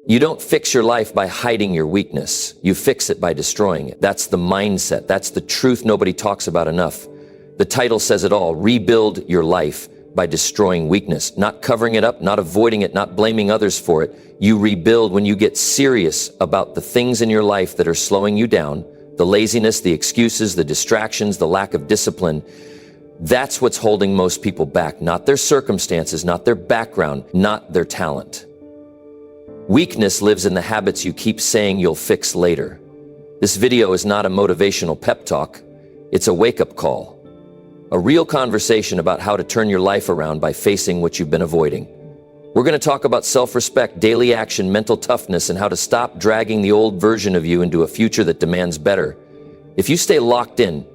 You don't fix your life by hiding your weakness. You fix it by destroying it. That's the mindset. That's the truth nobody talks about enough. The title says it all. Rebuild your life by destroying weakness. Not covering it up, not avoiding it, not blaming others for it. You rebuild when you get serious about the things in your life that are slowing you down, the laziness, the excuses, the distractions, the lack of discipline. That's what's holding most people back, not their circumstances, not their background, not their talent. Weakness lives in the habits you keep saying you'll fix later. This video is not a motivational pep talk. It's a wake-up call. A real conversation about how to turn your life around by facing what you've been avoiding. We're going to talk about self-respect, daily action, mental toughness, and how to stop dragging the old version of you into a future that demands better. If you stay locked in,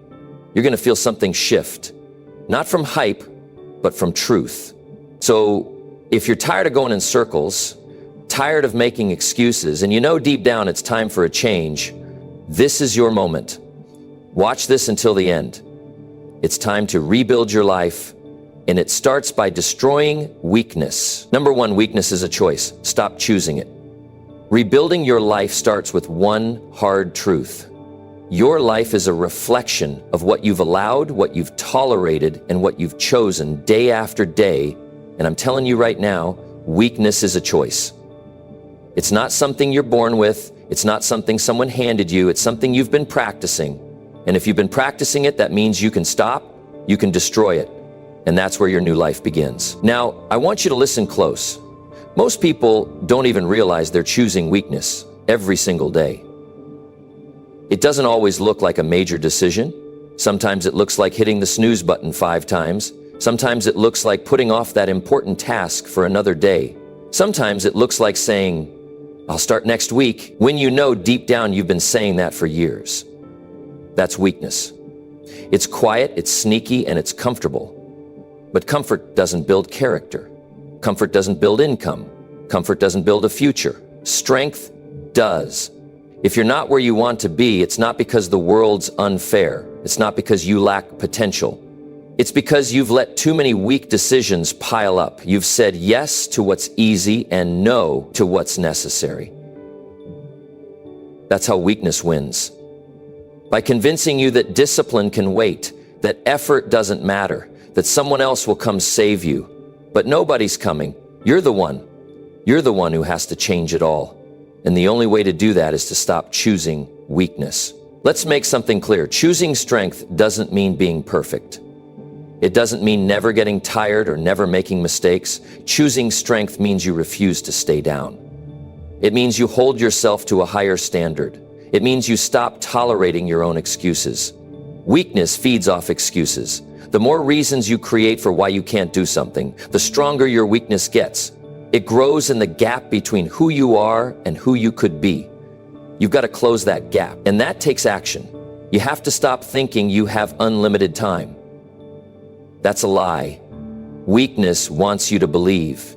you're going to feel something shift. Not from hype, but from truth. So if you're tired of going in circles, tired of making excuses, and you know deep down it's time for a change, this is your moment. Watch this until the end. It's time to rebuild your life, and it starts by destroying weakness. Number one, weakness is a choice. Stop choosing it. Rebuilding your life starts with one hard truth. Your life is a reflection of what you've allowed, what you've tolerated, and what you've chosen day after day. And I'm telling you right now, weakness is a choice. It's not something you're born with. It's not something someone handed you. It's something you've been practicing. And if you've been practicing it, that means you can stop, you can destroy it. And that's where your new life begins. Now, I want you to listen close. Most people don't even realize they're choosing weakness every single day. It doesn't always look like a major decision. Sometimes it looks like hitting the snooze button 5 times. Sometimes it looks like putting off that important task for another day. Sometimes it looks like saying, I'll start next week, when you know deep down you've been saying that for years. That's weakness. It's quiet, it's sneaky, and it's comfortable. But comfort doesn't build character. Comfort doesn't build income. Comfort doesn't build a future. Strength does. If you're not where you want to be, it's not because the world's unfair. It's not because you lack potential. It's because you've let too many weak decisions pile up. You've said yes to what's easy and no to what's necessary. That's how weakness wins. By convincing you that discipline can wait, that effort doesn't matter, that someone else will come save you. But nobody's coming. You're the one. You're the one who has to change it all. And the only way to do that is to stop choosing weakness. Let's make something clear. Choosing strength doesn't mean being perfect. It doesn't mean never getting tired or never making mistakes. Choosing strength means you refuse to stay down. It means you hold yourself to a higher standard. It means you stop tolerating your own excuses. Weakness feeds off excuses. The more reasons you create for why you can't do something, the stronger your weakness gets. It grows in the gap between who you are and who you could be. You've got to close that gap, and that takes action. You have to stop thinking you have unlimited time. That's a lie. Weakness wants you to believe.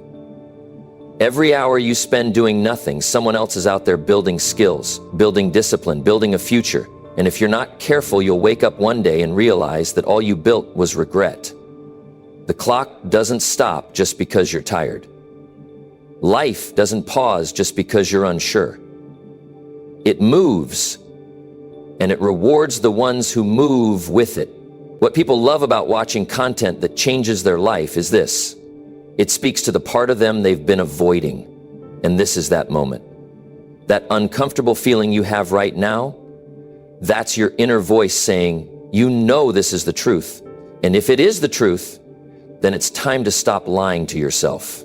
Every hour you spend doing nothing, someone else is out there building skills, building discipline, building a future. And if you're not careful, you'll wake up one day and realize that all you built was regret. The clock doesn't stop just because you're tired. Life doesn't pause just because you're unsure. It moves, and it rewards the ones who move with it. What people love about watching content that changes their life is this. It speaks to the part of them they've been avoiding. And this is that moment. That uncomfortable feeling you have right now, that's your inner voice saying, you know this is the truth. And if it is the truth, then it's time to stop lying to yourself.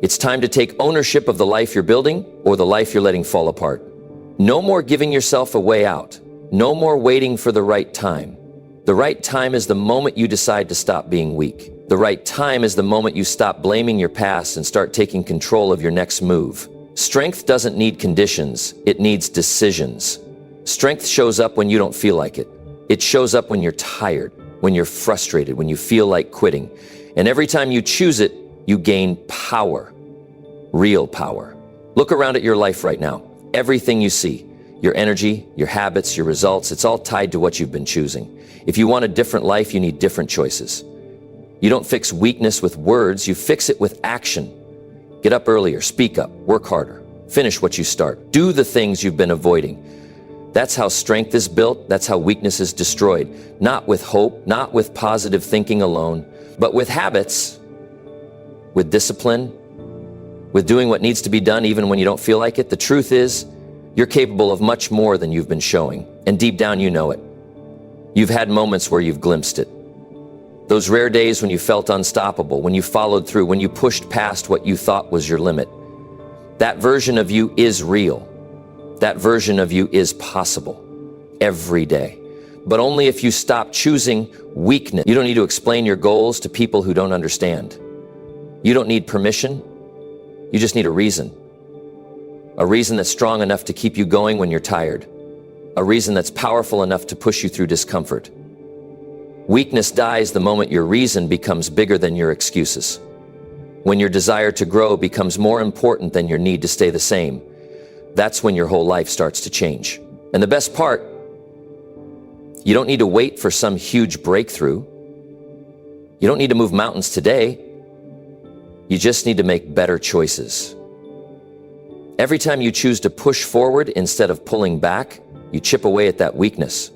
It's time to take ownership of the life you're building or the life you're letting fall apart. No more giving yourself a way out. No more waiting for the right time. The right time is the moment you decide to stop being weak. The right time is the moment you stop blaming your past and start taking control of your next move. Strength doesn't need conditions, it needs decisions. Strength shows up when you don't feel like it. It shows up when you're tired, when you're frustrated, when you feel like quitting. And every time you choose it, you gain power, real power. Look around at your life right now. Everything you see, your energy, your habits, your results, it's all tied to what you've been choosing. If you want a different life, you need different choices. You don't fix weakness with words, you fix it with action. Get up earlier, speak up, work harder, finish what you start. Do the things you've been avoiding. That's how strength is built. That's how weakness is destroyed. Not with hope, not with positive thinking alone, but with habits, with discipline, with doing what needs to be done even when you don't feel like it. The truth is, you're capable of much more than you've been showing. And deep down, you know it. You've had moments where you've glimpsed it. Those rare days when you felt unstoppable, when you followed through, when you pushed past what you thought was your limit. That version of you is real. That version of you is possible every day. But only if you stop choosing weakness. You don't need to explain your goals to people who don't understand. You don't need permission. You just need a reason. A reason that's strong enough to keep you going when you're tired. A reason that's powerful enough to push you through discomfort. Weakness dies the moment your reason becomes bigger than your excuses. When your desire to grow becomes more important than your need to stay the same. That's when your whole life starts to change. And the best part, you don't need to wait for some huge breakthrough. You don't need to move mountains today. You just need to make better choices. Every time you choose to push forward instead of pulling back, you chip away at that weakness.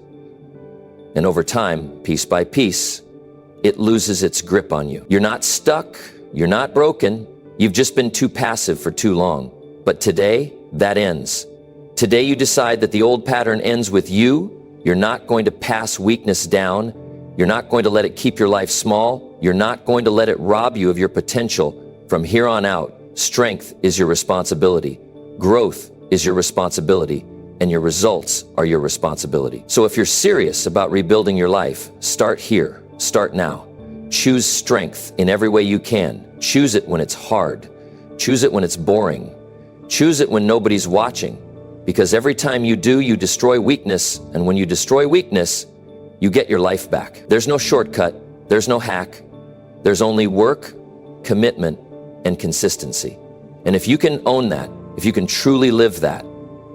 And over time, piece by piece, it loses its grip on you. You're not stuck. You're not broken. You've just been too passive for too long. But today, that ends. Today you decide that the old pattern ends with you. You're not going to pass weakness down. You're not going to let it keep your life small. You're not going to let it rob you of your potential. From here on out, strength is your responsibility. Growth is your responsibility. And your results are your responsibility. So if you're serious about rebuilding your life, start here. Start now. Choose strength in every way you can. Choose it when it's hard. Choose it when it's boring. Choose it when nobody's watching. Because every time you do, you destroy weakness. And when you destroy weakness, you get your life back. There's no shortcut. There's no hack. There's only work, commitment, and consistency. And if you can own that, if you can truly live that,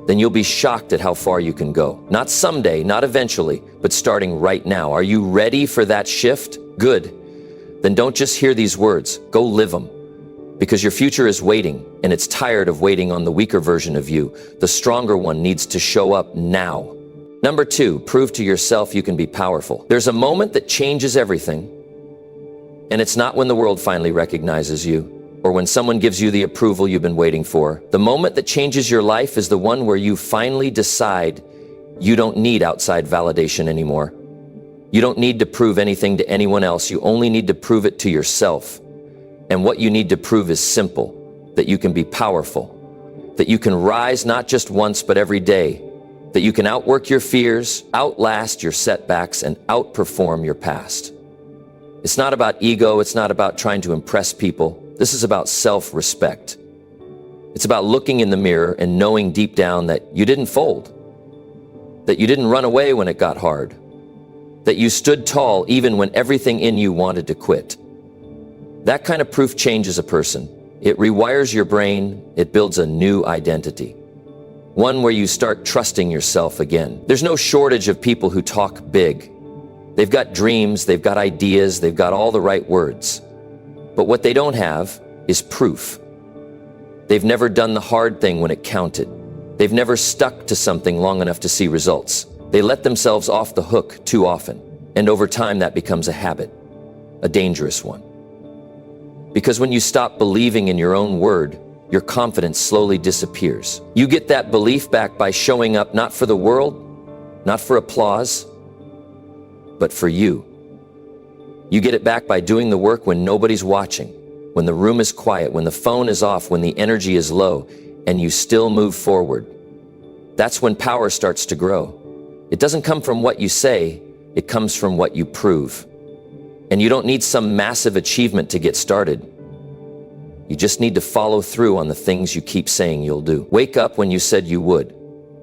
then you'll be shocked at how far you can go. Not someday, not eventually, but starting right now. Are you ready for that shift? Good. Then don't just hear these words. Go live them. Because your future is waiting, and it's tired of waiting on the weaker version of you. The stronger one needs to show up now. Number 2, prove to yourself you can be powerful. There's a moment that changes everything, and it's not when the world finally recognizes you, or when someone gives you the approval you've been waiting for. The moment that changes your life is the one where you finally decide you don't need outside validation anymore. You don't need to prove anything to anyone else. You only need to prove it to yourself. And what you need to prove is simple, that you can be powerful, that you can rise not just once but every day, that you can outwork your fears, outlast your setbacks, and outperform your past. It's not about ego. It's not about trying to impress people. This is about self-respect. It's about looking in the mirror and knowing deep down that you didn't fold, that you didn't run away when it got hard, that you stood tall even when everything in you wanted to quit. That kind of proof changes a person. It rewires your brain. It builds a new identity. One where you start trusting yourself again. There's no shortage of people who talk big. They've got dreams, they've got ideas, they've got all the right words. But what they don't have is proof. They've never done the hard thing when it counted. They've never stuck to something long enough to see results. They let themselves off the hook too often. And over time that becomes a habit, a dangerous one. Because when you stop believing in your own word, your confidence slowly disappears. You get that belief back by showing up not for the world, not for applause, but for you. You get it back by doing the work when nobody's watching, when the room is quiet, when the phone is off, when the energy is low, and you still move forward. That's when power starts to grow. It doesn't come from what you say, it comes from what you prove. And you don't need some massive achievement to get started. You just need to follow through on the things you keep saying you'll do. Wake up when you said you would.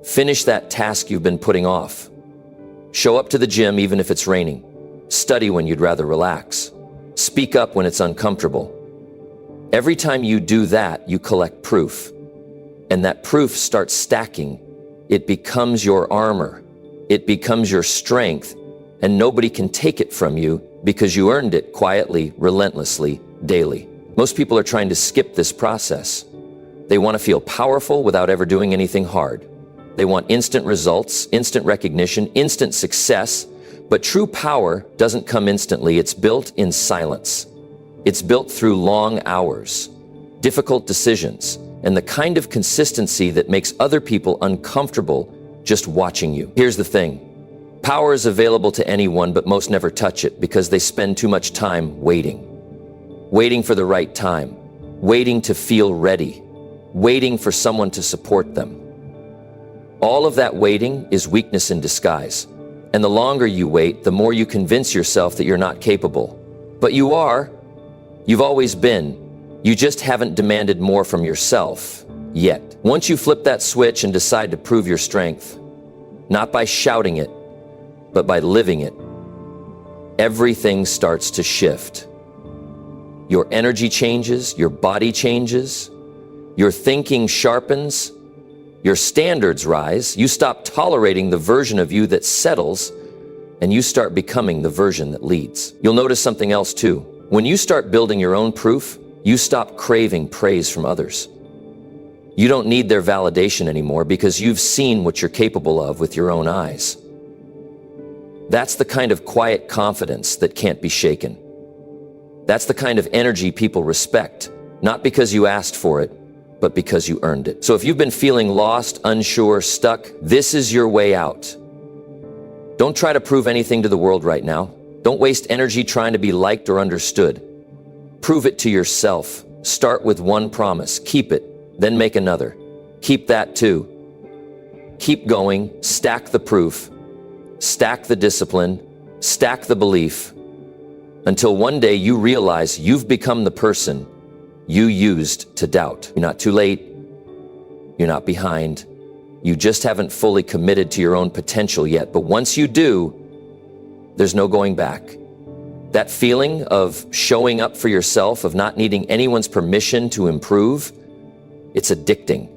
Finish that task you've been putting off. Show up to the gym even if it's raining. Study when you'd rather relax. Speak up when it's uncomfortable. Every time you do that, you collect proof. And that proof starts stacking. It becomes your armor. It becomes your strength. And nobody can take it from you because you earned it quietly, relentlessly, daily. Most people are trying to skip this process. They want to feel powerful without ever doing anything hard. They want instant results, instant recognition, instant success, but true power doesn't come instantly. It's built in silence. It's built through long hours, difficult decisions, and the kind of consistency that makes other people uncomfortable just watching you. Here's the thing. Power is available to anyone, but most never touch it because they spend too much time waiting. Waiting for the right time, waiting to feel ready, waiting for someone to support them. All of that waiting is weakness in disguise. And the longer you wait, the more you convince yourself that you're not capable. But you are. You've always been. You just haven't demanded more from yourself yet. Once you flip that switch and decide to prove your strength, not by shouting it, but by living it, everything starts to shift. Your energy changes, your body changes, your thinking sharpens, your standards rise, you stop tolerating the version of you that settles, and you start becoming the version that leads. You'll notice something else too. When you start building your own proof, you stop craving praise from others. You don't need their validation anymore because you've seen what you're capable of with your own eyes. That's the kind of quiet confidence that can't be shaken. That's the kind of energy people respect, not because you asked for it, but because you earned it. So if you've been feeling lost, unsure, stuck, this is your way out. Don't try to prove anything to the world right now. Don't waste energy trying to be liked or understood. Prove it to yourself. Start with one promise. Keep it, then make another. Keep that too. Keep going. Stack the proof. Stack the discipline. Stack the belief. Until one day you realize you've become the person you used to doubt. You're not too late. You're not behind. You just haven't fully committed to your own potential yet. But once you do, there's no going back. That feeling of showing up for yourself, of not needing anyone's permission to improve, it's addicting.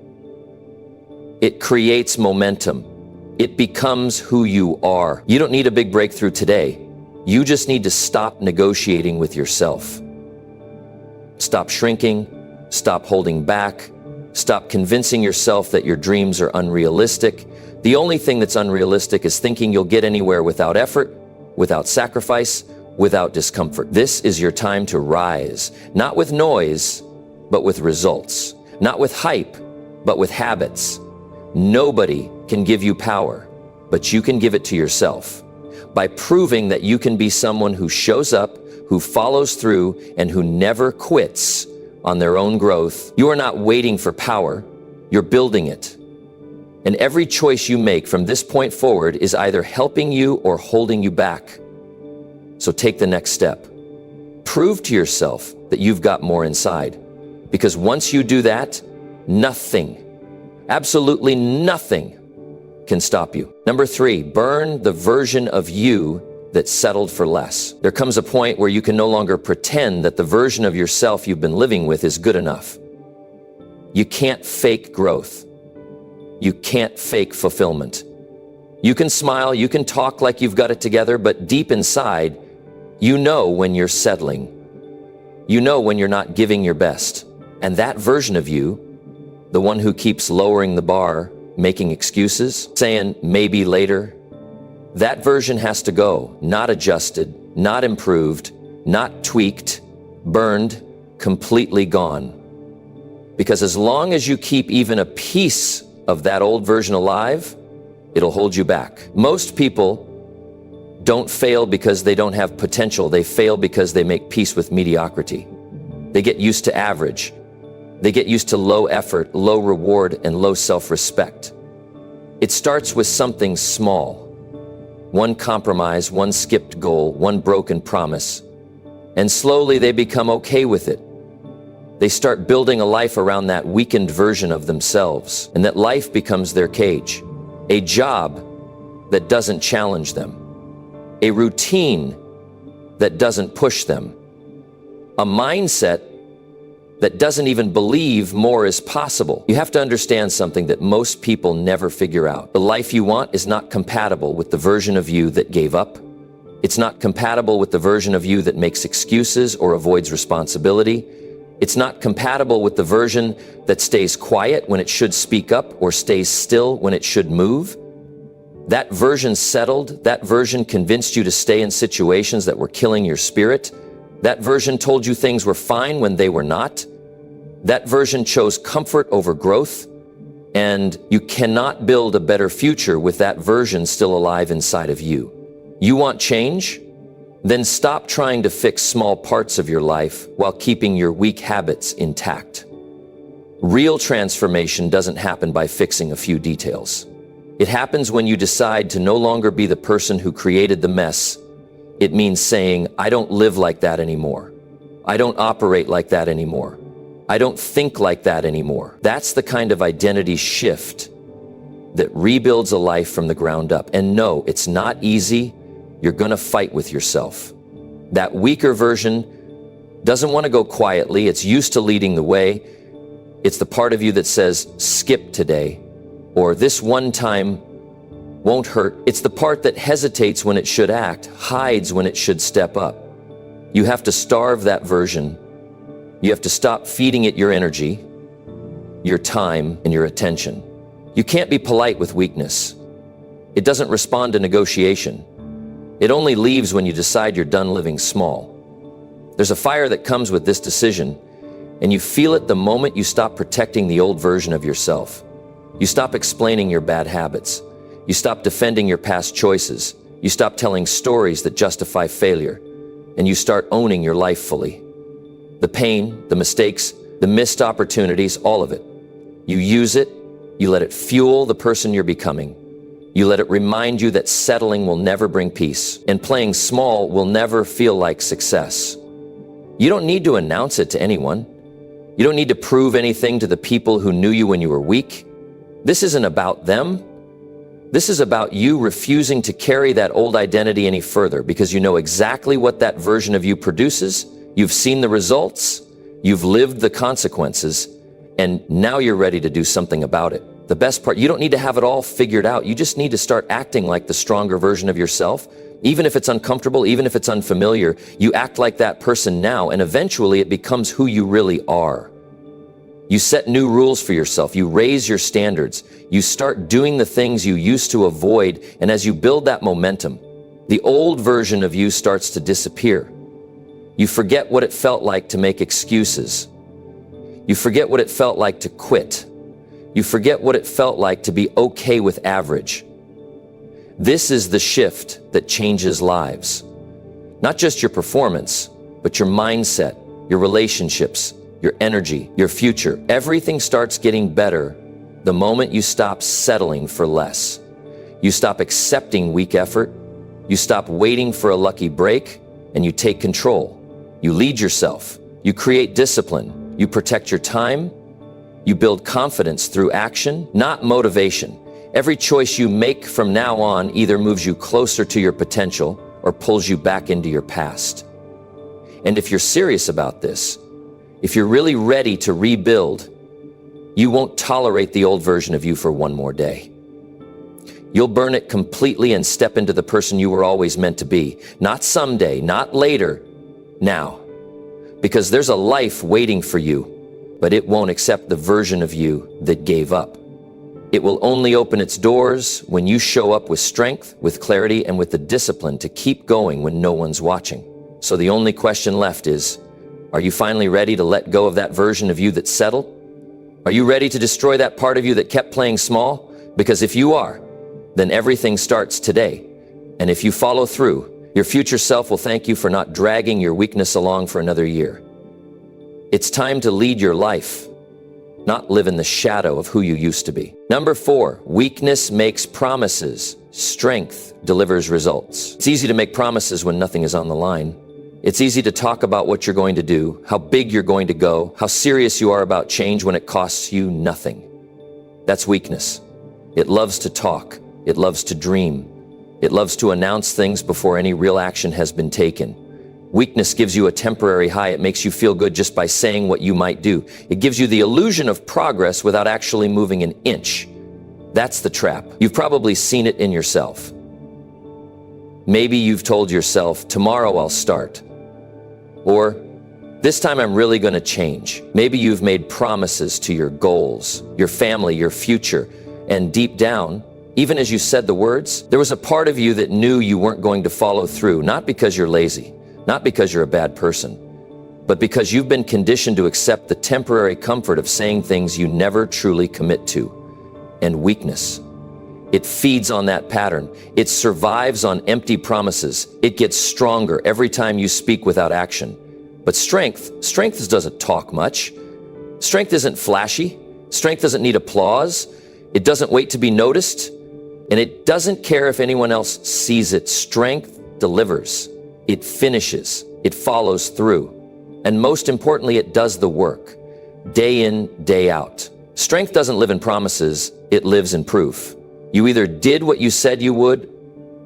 It creates momentum. It becomes who you are. You don't need a big breakthrough today. You just need to stop negotiating with yourself. Stop shrinking, stop holding back, stop convincing yourself that your dreams are unrealistic. The only thing that's unrealistic is thinking you'll get anywhere without effort, without sacrifice, without discomfort. This is your time to rise, not with noise, but with results. Not with hype, but with habits. Nobody can give you power, but you can give it to yourself. By proving that you can be someone who shows up, who follows through, and who never quits on their own growth. You are not waiting for power, you're building it. And every choice you make from this point forward is either helping you or holding you back. So take the next step. Prove to yourself that you've got more inside. Because once you do that, nothing, absolutely nothing, can stop you. Number 3, burn the version of you that settled for less. There comes a point where you can no longer pretend that the version of yourself you've been living with is good enough. You can't fake growth. You can't fake fulfillment. You can smile, you can talk like you've got it together, but deep inside, you know when you're settling. You know when you're not giving your best. And that version of you, the one who keeps lowering the bar, making excuses, saying maybe later, that version has to go, not adjusted, not improved, not tweaked, burned, completely gone. Because as long as you keep even a piece of that old version alive, it'll hold you back. Most people don't fail because they don't have potential. They fail because they make peace with mediocrity. They get used to average. They get used to low effort, low reward, and low self-respect. It starts with something small. One compromise, one skipped goal, one broken promise. And slowly they become okay with it. They start building a life around that weakened version of themselves, and that life becomes their cage. A job that doesn't challenge them. A routine that doesn't push them. A mindset that doesn't even believe more is possible. You have to understand something that most people never figure out. The life you want is not compatible with the version of you that gave up. It's not compatible with the version of you that makes excuses or avoids responsibility. It's not compatible with the version that stays quiet when it should speak up or stays still when it should move. That version settled. That version convinced you to stay in situations that were killing your spirit. That version told you things were fine when they were not. That version chose comfort over growth. And you cannot build a better future with that version still alive inside of you. You want change? Then stop trying to fix small parts of your life while keeping your weak habits intact. Real transformation doesn't happen by fixing a few details. It happens when you decide to no longer be the person who created the mess. It means saying, I don't live like that anymore. I don't operate like that anymore. I don't think like that anymore. That's the kind of identity shift that rebuilds a life from the ground up. And no, it's not easy. You're gonna fight with yourself. That weaker version doesn't want to go quietly. It's used to leading the way. It's the part of you that says, skip today, or this one time won't hurt. It's the part that hesitates when it should act, hides when it should step up. You have to starve that version. You have to stop feeding it your energy, your time, and your attention. You can't be polite with weakness. It doesn't respond to negotiation. It only leaves when you decide you're done living small. There's a fire that comes with this decision, and you feel it the moment you stop protecting the old version of yourself. You stop explaining your bad habits. You stop defending your past choices. You stop telling stories that justify failure, and you start owning your life fully. The pain, the mistakes, the missed opportunities, all of it. You use it, you let it fuel the person you're becoming. You let it remind you that settling will never bring peace, and playing small will never feel like success. You don't need to announce it to anyone. You don't need to prove anything to the people who knew you when you were weak. This isn't about them. This is about you refusing to carry that old identity any further because you know exactly what that version of you produces. You've seen the results, you've lived the consequences, and now you're ready to do something about it. The best part, you don't need to have it all figured out. You just need to start acting like the stronger version of yourself. Even if it's uncomfortable, even if it's unfamiliar, you act like that person now, and eventually it becomes who you really are. You set new rules for yourself. You raise your standards. You start doing the things you used to avoid, and as you build that momentum, the old version of you starts to disappear. You forget what it felt like to make excuses. You forget what it felt like to quit. You forget what it felt like to be okay with average. This is the shift that changes lives. Not just your performance, but your mindset, your relationships, your energy, your future. Everything starts getting better the moment you stop settling for less. You stop accepting weak effort. You stop waiting for a lucky break, and you take control. You lead yourself. You create discipline. You protect your time. You build confidence through action, not motivation. Every choice you make from now on either moves you closer to your potential or pulls you back into your past. And if you're serious about this, if you're really ready to rebuild, you won't tolerate the old version of you for one more day. You'll burn it completely and step into the person you were always meant to be. Not someday, not later, now. Because there's a life waiting for you, but it won't accept the version of you that gave up. It will only open its doors when you show up with strength, with clarity, and with the discipline to keep going when no one's watching. So the only question left is, are you finally ready to let go of that version of you that settled? Are you ready to destroy that part of you that kept playing small? Because if you are, then everything starts today. And if you follow through, your future self will thank you for not dragging your weakness along for another year. It's time to lead your life, not live in the shadow of who you used to be. Number 4, weakness makes promises. Strength delivers results. It's easy to make promises when nothing is on the line. It's easy to talk about what you're going to do, how big you're going to go, how serious you are about change when it costs you nothing. That's weakness. It loves to talk. It loves to dream. It loves to announce things before any real action has been taken. Weakness gives you a temporary high. It makes you feel good just by saying what you might do. It gives you the illusion of progress without actually moving an inch. That's the trap. You've probably seen it in yourself. Maybe you've told yourself, tomorrow I'll start. Or, This time I'm really going to change. Maybe you've made promises to your goals, your family, your future, and deep down, even as you said the words, there was a part of you that knew you weren't going to follow through, not because you're lazy, not because you're a bad person, but because you've been conditioned to accept the temporary comfort of saying things you never truly commit to. And weakness. It feeds on that pattern. It survives on empty promises. It gets stronger every time you speak without action. But strength doesn't talk much. Strength isn't flashy. Strength doesn't need applause. It doesn't wait to be noticed. And it doesn't care if anyone else sees it. Strength delivers. It finishes. It follows through. And most importantly, it does the work. Day in, day out. Strength doesn't live in promises. It lives in proof. You either did what you said you would,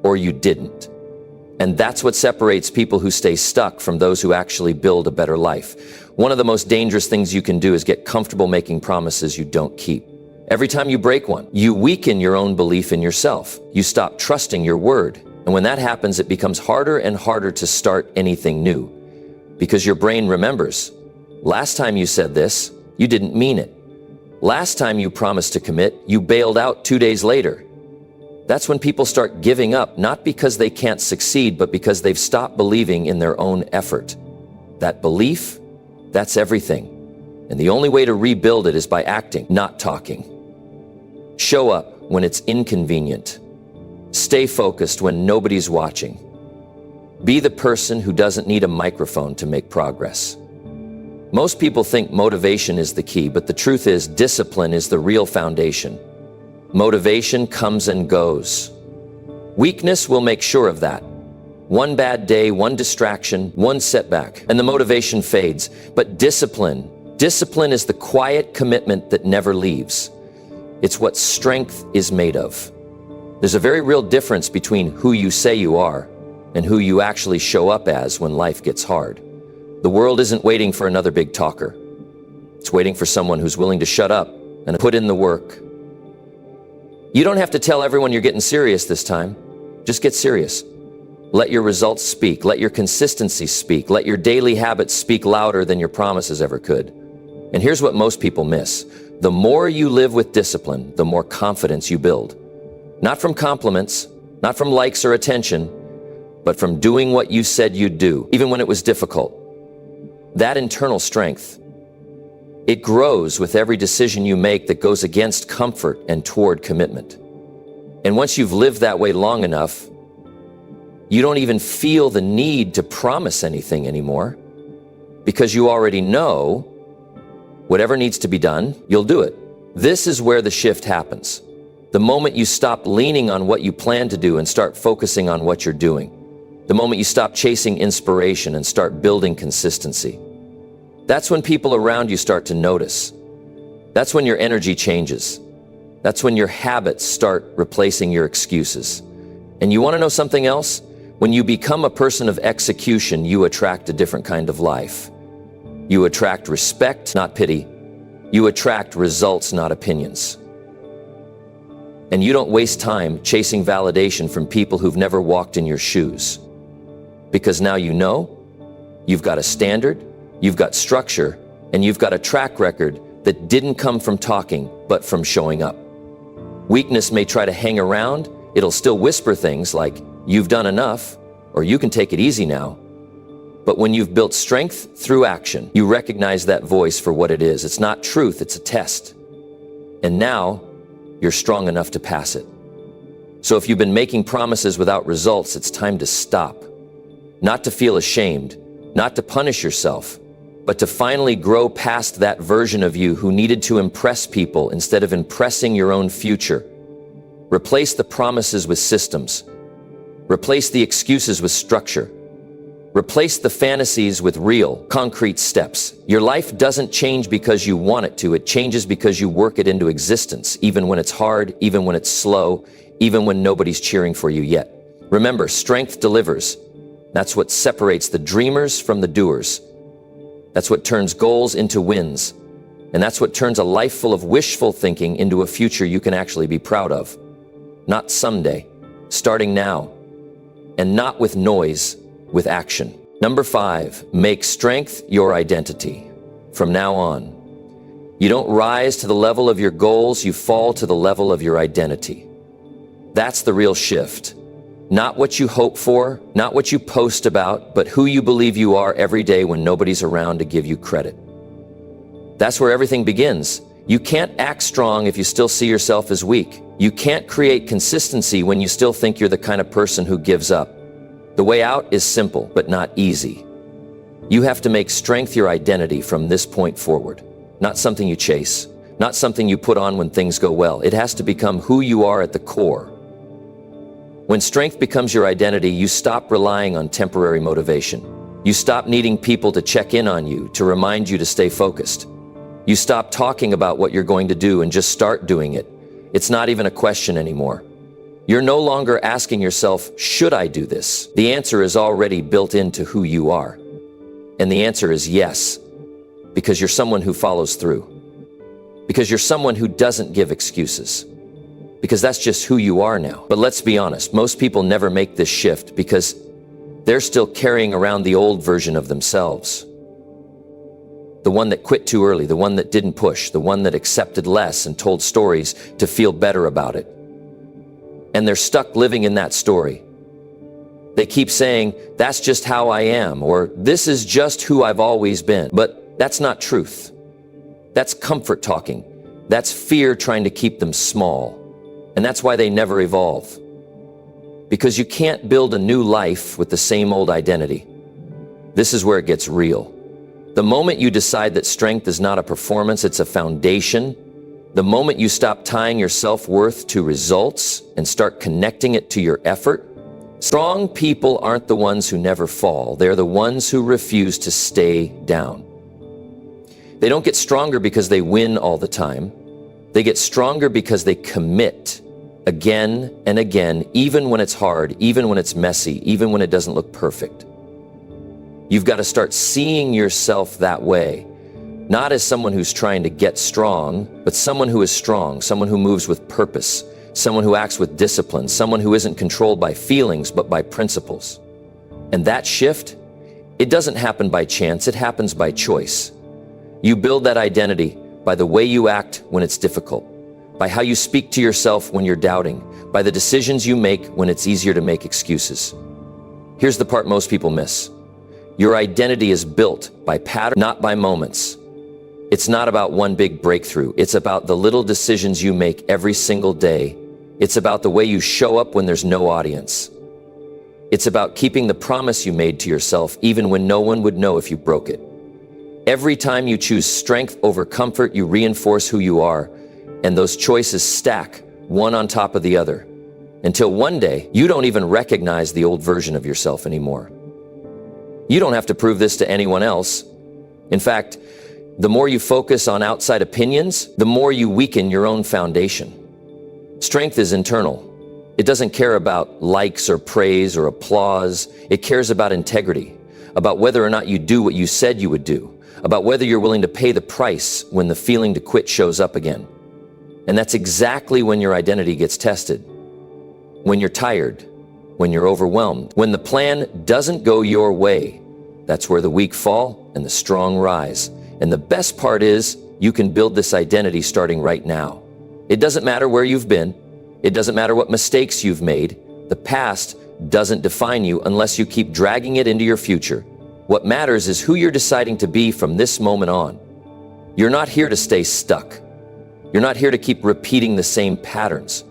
or you didn't. And that's what separates people who stay stuck from those who actually build a better life. One of the most dangerous things you can do is get comfortable making promises you don't keep. Every time you break one, you weaken your own belief in yourself. You stop trusting your word. And when that happens, it becomes harder and harder to start anything new. Because your brain remembers, last time you said this, you didn't mean it. Last time you promised to commit, you bailed out 2 days later. That's when people start giving up, not because they can't succeed, but because they've stopped believing in their own effort. That belief, that's everything. And the only way to rebuild it is by acting, not talking. Show up when it's inconvenient. Stay focused when nobody's watching. Be the person who doesn't need a microphone to make progress. Most people think motivation is the key, but the truth is discipline is the real foundation. Motivation comes and goes. Weakness will make sure of that. One bad day, one distraction, one setback, and the motivation fades. But discipline is the quiet commitment that never leaves. It's what strength is made of. There's a very real difference between who you say you are and who you actually show up as when life gets hard. The world isn't waiting for another big talker. It's waiting for someone who's willing to shut up and put in the work. You don't have to tell everyone you're getting serious this time. Just get serious. Let your results speak. Let your consistency speak. Let your daily habits speak louder than your promises ever could. And here's what most people miss. The more you live with discipline, the more confidence you build. Not from compliments, not from likes or attention, but from doing what you said you'd do, even when it was difficult. That internal strength, it grows with every decision you make that goes against comfort and toward commitment. And once you've lived that way long enough, you don't even feel the need to promise anything anymore, because you already know whatever needs to be done, you'll do it. This is where the shift happens. The moment you stop leaning on what you plan to do and start focusing on what you're doing. The moment you stop chasing inspiration and start building consistency. That's when people around you start to notice. That's when your energy changes. That's when your habits start replacing your excuses. And you want to know something else? When you become a person of execution, you attract a different kind of life. You attract respect, not pity. You attract results, not opinions. And you don't waste time chasing validation from people who've never walked in your shoes. Because now you know, you've got a standard, you've got structure, and you've got a track record that didn't come from talking, but from showing up. Weakness may try to hang around. It'll still whisper things like, you've done enough, or you can take it easy now. But when you've built strength through action, you recognize that voice for what it is. It's not truth, it's a test. And now, you're strong enough to pass it. So if you've been making promises without results, it's time to stop. Not to feel ashamed, not to punish yourself, but to finally grow past that version of you who needed to impress people instead of impressing your own future. Replace the promises with systems. Replace the excuses with structure. Replace the fantasies with real, concrete steps. Your life doesn't change because you want it to. It changes because you work it into existence, even when it's hard, even when it's slow, even when nobody's cheering for you yet. Remember, strength delivers. That's what separates the dreamers from the doers. That's what turns goals into wins. And that's what turns a life full of wishful thinking into a future you can actually be proud of. Not someday, starting now. And not with noise, with action. Number 5, make strength your identity. From now on, you don't rise to the level of your goals, you fall to the level of your identity. That's the real shift. Not what you hope for, not what you post about, but who you believe you are every day when nobody's around to give you credit. That's where everything begins. You can't act strong if you still see yourself as weak. You can't create consistency when you still think you're the kind of person who gives up. The way out is simple, but not easy. You have to make strength your identity from this point forward. Not something you chase, not something you put on when things go well. It has to become who you are at the core. When strength becomes your identity, you stop relying on temporary motivation. You stop needing people to check in on you, to remind you to stay focused. You stop talking about what you're going to do and just start doing it. It's not even a question anymore. You're no longer asking yourself, should I do this? The answer is already built into who you are. And the answer is yes, because you're someone who follows through. Because you're someone who doesn't give excuses. Because that's just who you are now. But let's be honest, most people never make this shift because they're still carrying around the old version of themselves. The one that quit too early, the one that didn't push, the one that accepted less and told stories to feel better about it. And they're stuck living in that story. They keep saying, that's just how I am, or this is just who I've always been. But that's not truth. That's comfort talking. That's fear trying to keep them small. And that's why they never evolve. Because you can't build a new life with the same old identity. This is where it gets real. The moment you decide that strength is not a performance, it's a foundation, the moment you stop tying your self-worth to results and start connecting it to your effort, strong people aren't the ones who never fall. They're the ones who refuse to stay down. They don't get stronger because they win all the time. They get stronger because they commit again and again, even when it's hard, even when it's messy, even when it doesn't look perfect. You've got to start seeing yourself that way. Not as someone who's trying to get strong, but someone who is strong, someone who moves with purpose, someone who acts with discipline, someone who isn't controlled by feelings, but by principles. And that shift, it doesn't happen by chance, it happens by choice. You build that identity by the way you act when it's difficult, by how you speak to yourself when you're doubting, by the decisions you make when it's easier to make excuses. Here's the part most people miss. Your identity is built by pattern, not by moments. It's not about one big breakthrough. It's about the little decisions you make every single day. It's about the way you show up when there's no audience. It's about keeping the promise you made to yourself even when no one would know if you broke it. Every time you choose strength over comfort, you reinforce who you are, and those choices stack one on top of the other until one day you don't even recognize the old version of yourself anymore. You don't have to prove this to anyone else. In fact, the more you focus on outside opinions, the more you weaken your own foundation. Strength is internal. It doesn't care about likes or praise or applause. It cares about integrity, about whether or not you do what you said you would do, about whether you're willing to pay the price when the feeling to quit shows up again. And that's exactly when your identity gets tested. When you're tired, when you're overwhelmed, when the plan doesn't go your way, that's where the weak fall and the strong rise. And the best part is you can build this identity starting right now. It doesn't matter where you've been. It doesn't matter what mistakes you've made. The past doesn't define you unless you keep dragging it into your future. What matters is who you're deciding to be from this moment on. You're not here to stay stuck. You're not here to keep repeating the same patterns.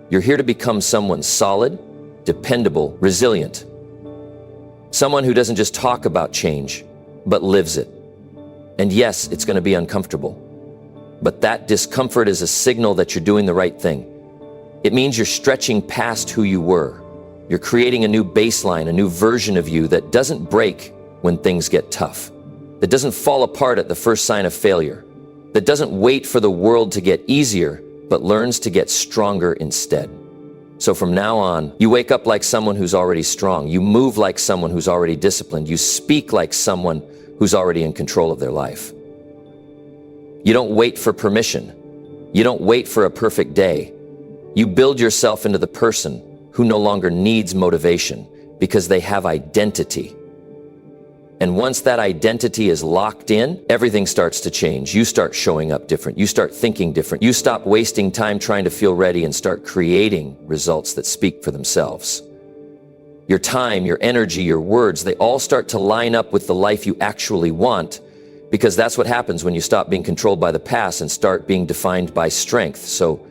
You're here to become someone solid, dependable, resilient. Someone who doesn't just talk about change, but lives it. And yes, it's going to be uncomfortable. But that discomfort is a signal that you're doing the right thing. It means you're stretching past who you were. You're creating a new baseline, a new version of you that doesn't break when things get tough, that doesn't fall apart at the first sign of failure, that doesn't wait for the world to get easier, but learns to get stronger instead. So from now on, you wake up like someone who's already strong. You move like someone who's already disciplined. You speak like someone who's already in control of their life. You don't wait for permission. You don't wait for a perfect day. You build yourself into the person who no longer needs motivation because they have identity. And once that identity is locked in, everything starts to change. You start showing up different. You start thinking different. You stop wasting time trying to feel ready and start creating results that speak for themselves. Your time, your energy, your words, they all start to line up with the life you actually want, because that's what happens when you stop being controlled by the past and start being defined by strength. So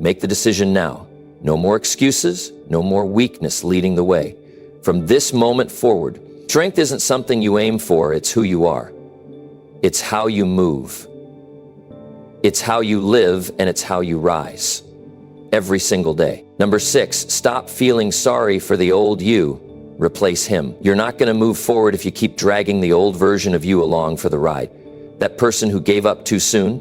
make the decision now. No more excuses, no more weakness leading the way. From this moment forward, strength isn't something you aim for, it's who you are. It's how you move. It's how you live, and it's how you rise. Every single day. Number 6, stop feeling sorry for the old you. Replace him. You're not going to move forward if you keep dragging the old version of you along for the ride. That person who gave up too soon,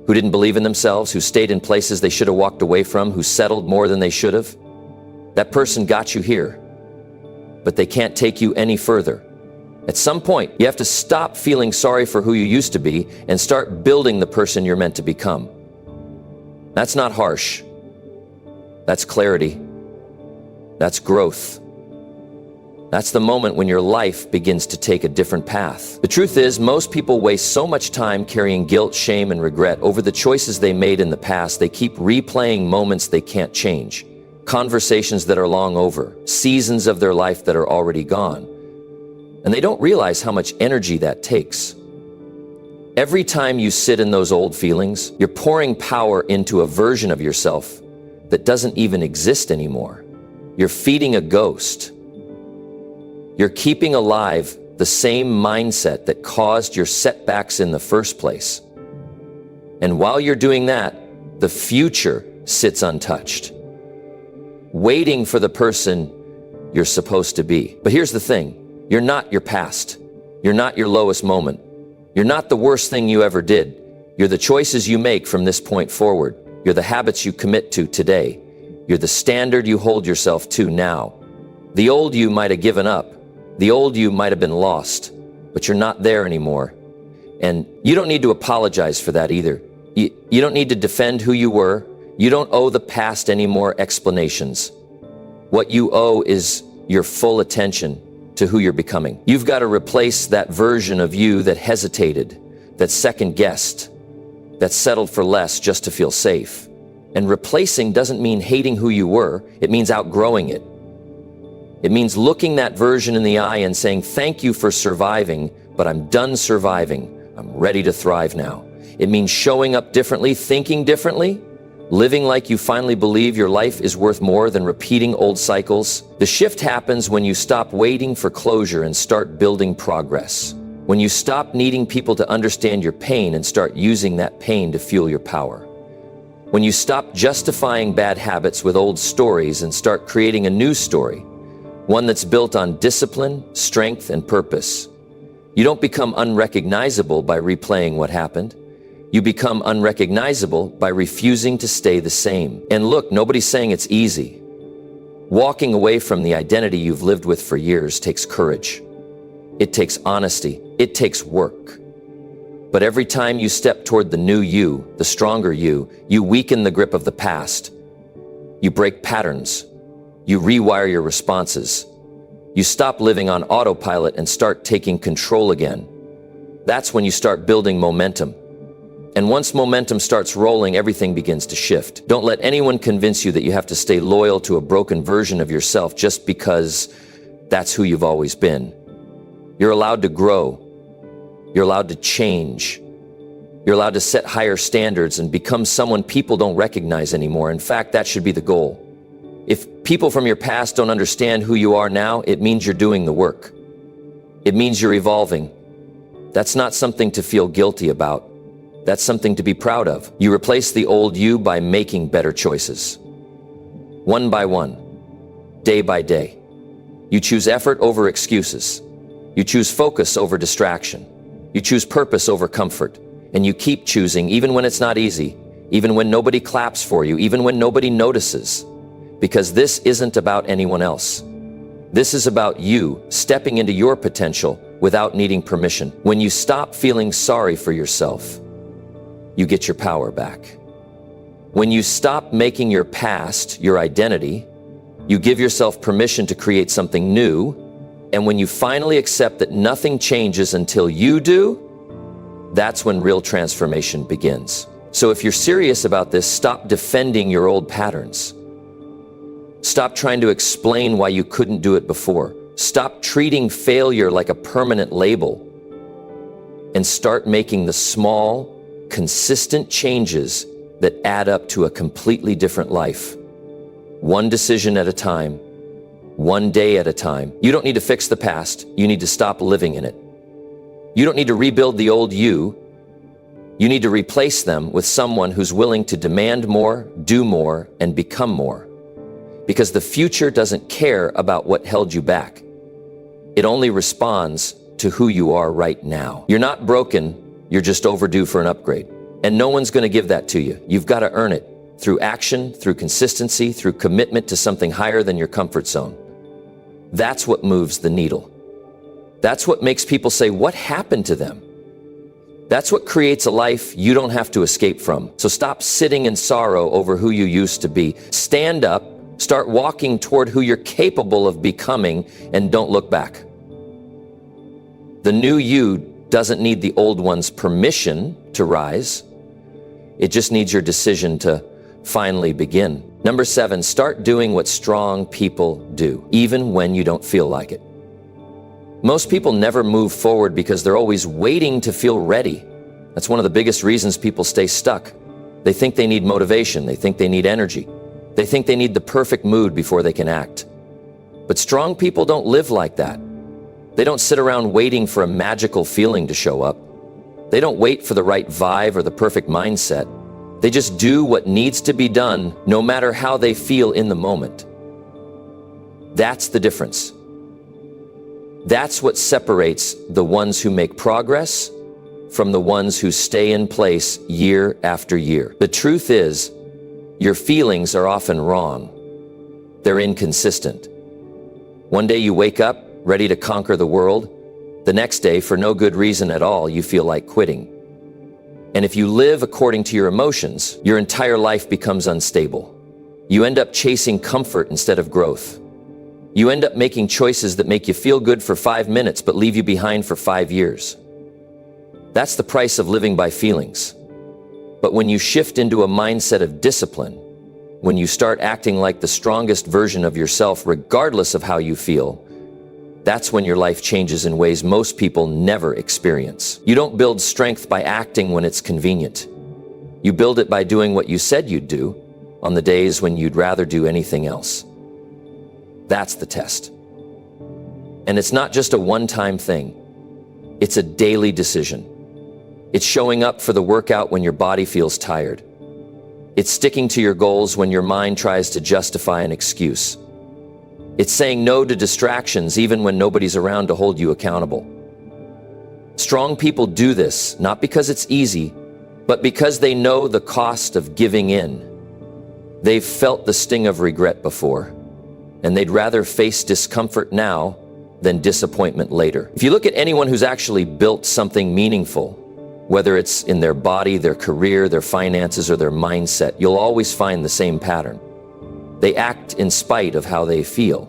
who didn't believe in themselves, who stayed in places they should have walked away from, who settled more than they should have, that person got you here, but they can't take you any further. At some point, you have to stop feeling sorry for who you used to be and start building the person you're meant to become. That's not harsh. That's clarity. That's growth. That's the moment when your life begins to take a different path. The truth is, most people waste so much time carrying guilt, shame, and regret over the choices they made in the past. They keep replaying moments they can't change, conversations that are long over, seasons of their life that are already gone. And they don't realize how much energy that takes. Every time you sit in those old feelings, you're pouring power into a version of yourself that doesn't even exist anymore. You're feeding a ghost. You're keeping alive the same mindset that caused your setbacks in the first place. And while you're doing that, the future sits untouched, waiting for the person you're supposed to be. But here's the thing, you're not your past. You're not your lowest moment. You're not the worst thing you ever did. You're the choices you make from this point forward. You're the habits you commit to today. You're the standard you hold yourself to now. The old you might have given up. The old you might have been lost, but you're not there anymore. And you don't need to apologize for that either. You don't need to defend who you were. You don't owe the past any more explanations. What you owe is your full attention to who you're becoming. You've got to replace that version of you that hesitated, that second-guessed, that settled for less just to feel safe. And replacing doesn't mean hating who you were. It means outgrowing it. It means looking that version in the eye and saying, thank you for surviving, but I'm done surviving. I'm ready to thrive now. It means showing up differently, thinking differently, living like you finally believe your life is worth more than repeating old cycles. The shift happens when you stop waiting for closure and start building progress. When you stop needing people to understand your pain and start using that pain to fuel your power. When you stop justifying bad habits with old stories and start creating a new story, one that's built on discipline, strength, and purpose. You don't become unrecognizable by replaying what happened. You become unrecognizable by refusing to stay the same. And look, nobody's saying it's easy. Walking away from the identity you've lived with for years takes courage. It takes honesty. It takes work. But every time you step toward the new you, the stronger you weaken the grip of the past. You break patterns. You rewire your responses. You stop living on autopilot and start taking control again. That's when you start building momentum. And once momentum starts rolling, everything begins to shift. Don't let anyone convince you that you have to stay loyal to a broken version of yourself just because that's who you've always been. You're allowed to grow. You're allowed to change. You're allowed to set higher standards and become someone people don't recognize anymore. In fact, that should be the goal. If people from your past don't understand who you are now, it means you're doing the work. It means you're evolving. That's not something to feel guilty about. That's something to be proud of. You replace the old you by making better choices. One by one, day by day. You choose effort over excuses. You choose focus over distraction. You choose purpose over comfort. And you keep choosing even when it's not easy, even when nobody claps for you, even when nobody notices. Because this isn't about anyone else. This is about you stepping into your potential without needing permission. When you stop feeling sorry for yourself, you get your power back. When you stop making your past your identity, you give yourself permission to create something new And when you finally accept that nothing changes until you do, that's when real transformation begins. So if you're serious about this, stop defending your old patterns. Stop trying to explain why you couldn't do it before. Stop treating failure like a permanent label and start making the small, consistent changes that add up to a completely different life. One decision at a time, one day at a time. You don't need to fix the past. You need to stop living in it. You don't need to rebuild the old you. You need to replace them with someone who's willing to demand more, do more, and become more. Because the future doesn't care about what held you back. It only responds to who you are right now. You're not broken, you're just overdue for an upgrade. And no one's going to give that to you. You've got to earn it through action, through consistency, through commitment to something higher than your comfort zone. That's what moves the needle. That's what makes people say, what happened to them? That's what creates a life you don't have to escape from. So stop sitting in sorrow over who you used to be. Stand up, start walking toward who you're capable of becoming, and don't look back. The new you doesn't need the old one's permission to rise. It just needs your decision to finally begin. Number 7, start doing what strong people do, even when you don't feel like it. Most people never move forward because they're always waiting to feel ready. That's one of the biggest reasons people stay stuck. They think they need motivation. They think they need energy. They think they need the perfect mood before they can act. But strong people don't live like that. They don't sit around waiting for a magical feeling to show up. They don't wait for the right vibe or the perfect mindset. They just do what needs to be done, no matter how they feel in the moment. That's the difference. That's what separates the ones who make progress from the ones who stay in place year after year. The truth is, your feelings are often wrong. They're inconsistent. One day you wake up ready to conquer the world. The next day, for no good reason at all, you feel like quitting. And if you live according to your emotions, your entire life becomes unstable. You end up chasing comfort instead of growth. You end up making choices that make you feel good for 5 minutes but leave you behind for 5 years. That's the price of living by feelings. But when you shift into a mindset of discipline, when you start acting like the strongest version of yourself regardless of how you feel, that's when your life changes in ways most people never experience. You don't build strength by acting when it's convenient. You build it by doing what you said you'd do on the days when you'd rather do anything else. That's the test. And it's not just a one-time thing. It's a daily decision. It's showing up for the workout when your body feels tired. It's sticking to your goals when your mind tries to justify an excuse. It's saying no to distractions even when nobody's around to hold you accountable. Strong people do this not because it's easy, but because they know the cost of giving in. They've felt the sting of regret before, and they'd rather face discomfort now than disappointment later. If you look at anyone who's actually built something meaningful, whether it's in their body, their career, their finances, or their mindset, you'll always find the same pattern. They act in spite of how they feel.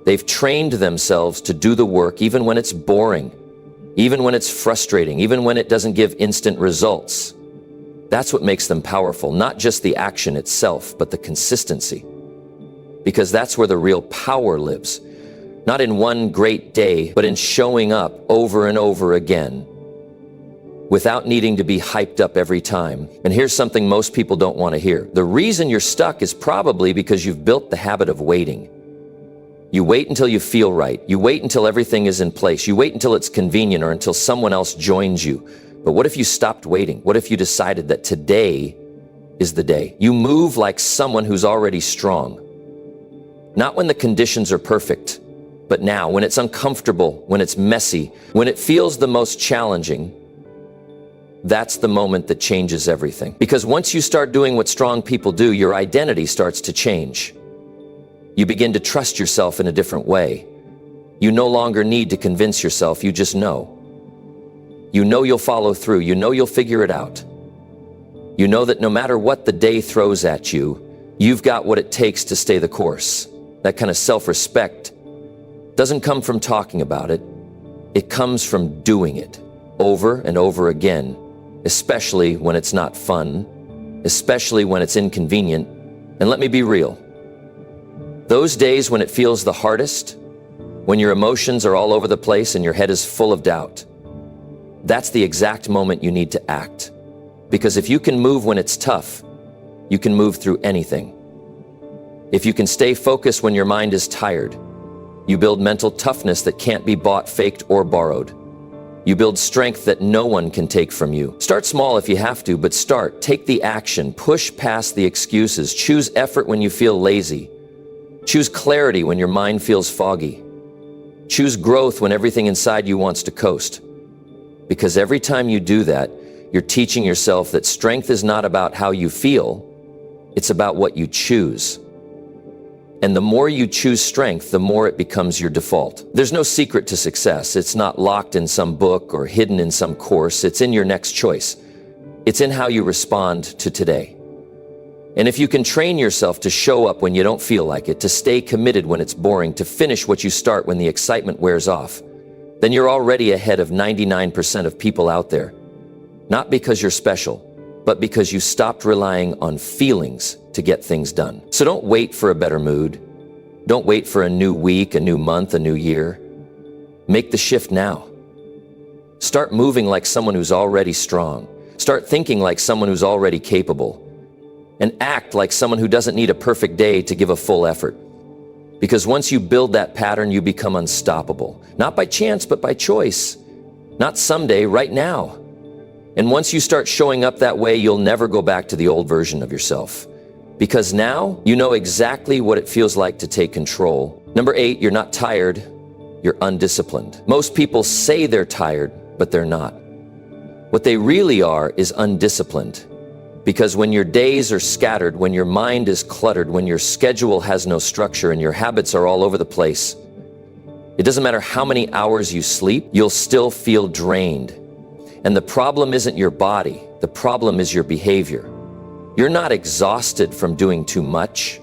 They've trained themselves to do the work even when it's boring, even when it's frustrating, even when it doesn't give instant results. That's what makes them powerful, not just the action itself, but the consistency. Because that's where the real power lives. Not in one great day, but in showing up over and over again, without needing to be hyped up every time. And here's something most people don't want to hear. The reason you're stuck is probably because you've built the habit of waiting. You wait until you feel right. You wait until everything is in place. You wait until it's convenient or until someone else joins you. But what if you stopped waiting? What if you decided that today is the day? You move like someone who's already strong. Not when the conditions are perfect, but now, when it's uncomfortable, when it's messy, when it feels the most challenging. That's the moment that changes everything. Because once you start doing what strong people do, your identity starts to change. You begin to trust yourself in a different way. You no longer need to convince yourself, you just know. You know you'll follow through, you know you'll figure it out. You know that no matter what the day throws at you, you've got what it takes to stay the course. That kind of self-respect doesn't come from talking about it. It comes from doing it over and over again, especially when it's not fun, especially when it's inconvenient. And let me be real. Those days when it feels the hardest, when your emotions are all over the place and your head is full of doubt, that's the exact moment you need to act. Because if you can move when it's tough, you can move through anything. If you can stay focused when your mind is tired, you build mental toughness that can't be bought, faked, or borrowed. You build strength that no one can take from you. Start small if you have to, but start. Take the action. Push past the excuses. Choose effort when you feel lazy. Choose clarity when your mind feels foggy. Choose growth when everything inside you wants to coast. Because every time you do that, you're teaching yourself that strength is not about how you feel, it's about what you choose. And the more you choose strength, the more it becomes your default. There's no secret to success. It's not locked in some book or hidden in some course. It's in your next choice. It's in how you respond to today. And if you can train yourself to show up when you don't feel like it, to stay committed when it's boring, to finish what you start when the excitement wears off, then you're already ahead of 99% of people out there. Not because you're special, but because you stopped relying on feelings to get things done. So don't wait for a better mood. Don't wait for a new week, a new month, a new year. Make the shift now. Start moving like someone who's already strong. Start thinking like someone who's already capable. And act like someone who doesn't need a perfect day to give a full effort. Because once you build that pattern, you become unstoppable. Not by chance, but by choice. Not someday, right now. And once you start showing up that way, you'll never go back to the old version of yourself. Because now you know exactly what it feels like to take control. Number 8, you're not tired, you're undisciplined. Most people say they're tired, but they're not. What they really are is undisciplined. Because when your days are scattered, when your mind is cluttered, when your schedule has no structure and your habits are all over the place, it doesn't matter how many hours you sleep, you'll still feel drained. And the problem isn't your body, the problem is your behavior. You're not exhausted from doing too much.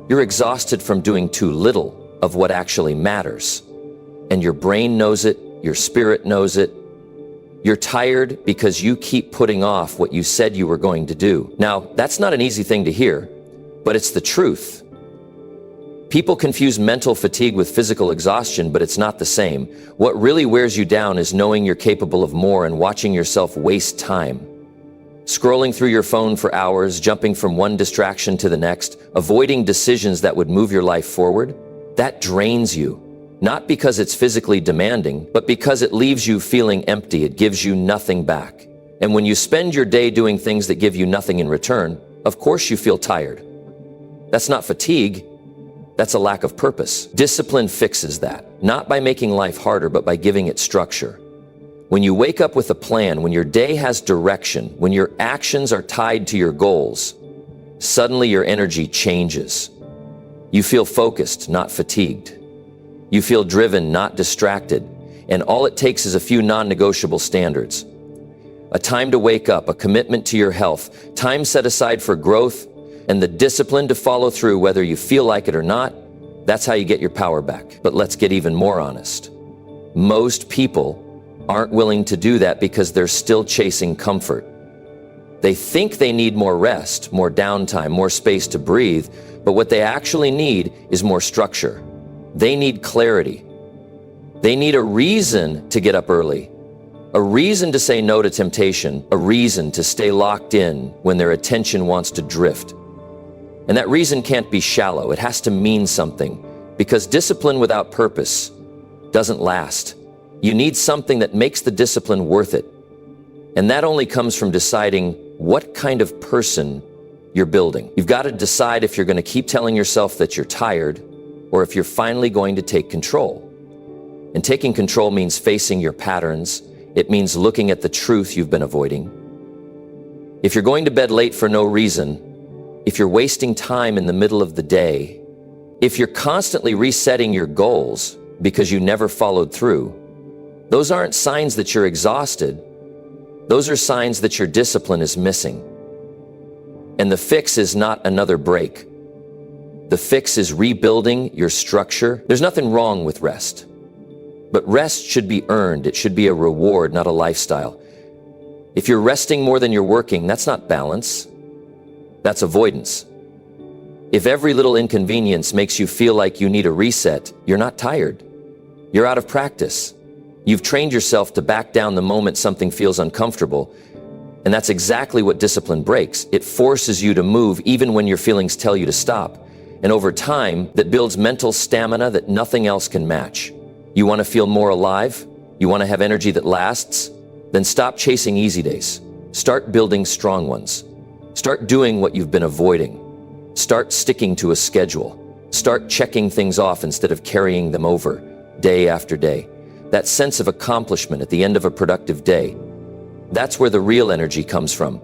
You're exhausted from doing too little of what actually matters. And your brain knows it, your spirit knows it. You're tired because you keep putting off what you said you were going to do. Now, that's not an easy thing to hear, but it's the truth. People confuse mental fatigue with physical exhaustion, but it's not the same. What really wears you down is knowing you're capable of more and watching yourself waste time. Scrolling through your phone for hours, jumping from one distraction to the next, avoiding decisions that would move your life forward, that drains you. Not because it's physically demanding, but because it leaves you feeling empty. It gives you nothing back. And when you spend your day doing things that give you nothing in return, of course you feel tired. That's not fatigue. That's a lack of purpose. Discipline fixes that, not by making life harder, but by giving it structure. When you wake up with a plan, when your day has direction, when your actions are tied to your goals, suddenly your energy changes. You feel focused, not fatigued. You feel driven, not distracted. And all it takes is a few non-negotiable standards. A time to wake up, a commitment to your health, time set aside for growth, and the discipline to follow through whether you feel like it or not. That's how you get your power back. But let's get even more honest. Most people aren't willing to do that because they're still chasing comfort. They think they need more rest, more downtime, more space to breathe, but what they actually need is more structure. They need clarity. They need a reason to get up early, a reason to say no to temptation, a reason to stay locked in when their attention wants to drift. And that reason can't be shallow. It has to mean something, because discipline without purpose doesn't last. You need something that makes the discipline worth it. And that only comes from deciding what kind of person you're building. You've got to decide if you're going to keep telling yourself that you're tired or if you're finally going to take control. And taking control means facing your patterns. It means looking at the truth you've been avoiding. If you're going to bed late for no reason, if you're wasting time in the middle of the day, if you're constantly resetting your goals because you never followed through, those aren't signs that you're exhausted. Those are signs that your discipline is missing. And the fix is not another break. The fix is rebuilding your structure. There's nothing wrong with rest. But rest should be earned. It should be a reward, not a lifestyle. If you're resting more than you're working, that's not balance. That's avoidance. If every little inconvenience makes you feel like you need a reset, you're not tired. You're out of practice. You've trained yourself to back down the moment something feels uncomfortable. And that's exactly what discipline breaks. It forces you to move even when your feelings tell you to stop. And over time, that builds mental stamina that nothing else can match. You want to feel more alive? You want to have energy that lasts? Then stop chasing easy days. Start building strong ones. Start doing what you've been avoiding. Start sticking to a schedule. Start checking things off instead of carrying them over, day after day. That sense of accomplishment at the end of a productive day. That's where the real energy comes from.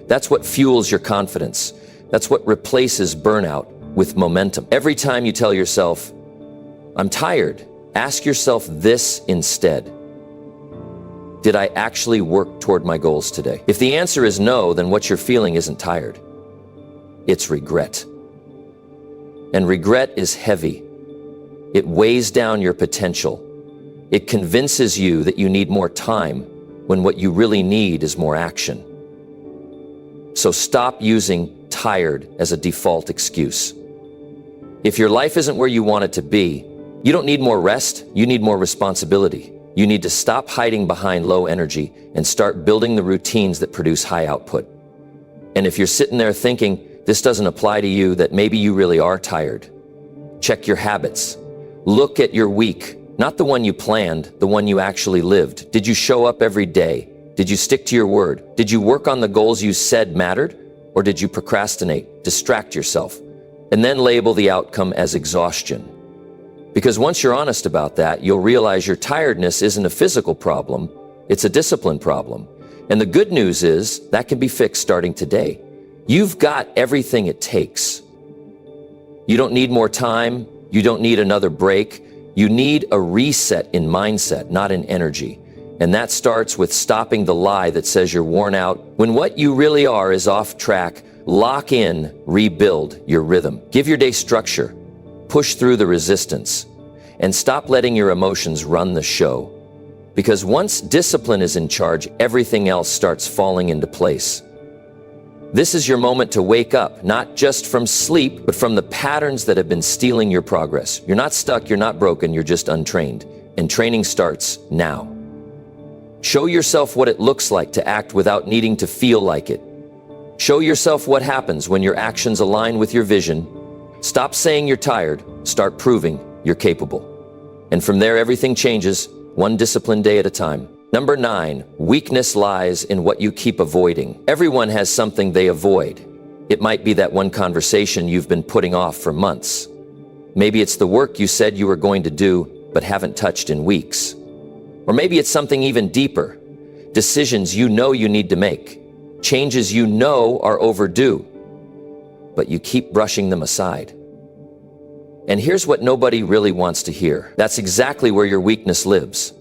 That's what fuels your confidence. That's what replaces burnout with momentum. Every time you tell yourself, "I'm tired," ask yourself this instead. Did I actually work toward my goals today? If the answer is no, then what you're feeling isn't tired. It's regret. And regret is heavy. It weighs down your potential. It convinces you that you need more time when what you really need is more action. So stop using tired as a default excuse. If your life isn't where you want it to be, you don't need more rest, you need more responsibility. You need to stop hiding behind low energy and start building the routines that produce high output. And if you're sitting there thinking this doesn't apply to you, that maybe you really are tired, check your habits. Look at your week, not the one you planned, the one you actually lived. Did you show up every day? Did you stick to your word? Did you work on the goals you said mattered? Or did you procrastinate, distract yourself, and then label the outcome as exhaustion? Because once you're honest about that, you'll realize your tiredness isn't a physical problem, it's a discipline problem. And the good news is that can be fixed starting today. You've got everything it takes. You don't need more time, you don't need another break. You need a reset in mindset, not in energy. And that starts with stopping the lie that says you're worn out, when what you really are is off track. Lock in, rebuild your rhythm. Give your day structure. Push through the resistance. And stop letting your emotions run the show. Because once discipline is in charge, everything else starts falling into place. This is your moment to wake up, not just from sleep, but from the patterns that have been stealing your progress. You're not stuck, you're not broken, you're just untrained. And training starts now. Show yourself what it looks like to act without needing to feel like it. Show yourself what happens when your actions align with your vision. Stop saying you're tired, start proving you're capable. And from there, everything changes, one disciplined day at a time. Number 9, weakness lies in what you keep avoiding. Everyone has something they avoid. It might be that one conversation you've been putting off for months. Maybe it's the work you said you were going to do, but haven't touched in weeks. Or maybe it's something even deeper. Decisions you know you need to make. Changes you know are overdue. But you keep brushing them aside. And here's what nobody really wants to hear. That's exactly where your weakness lives.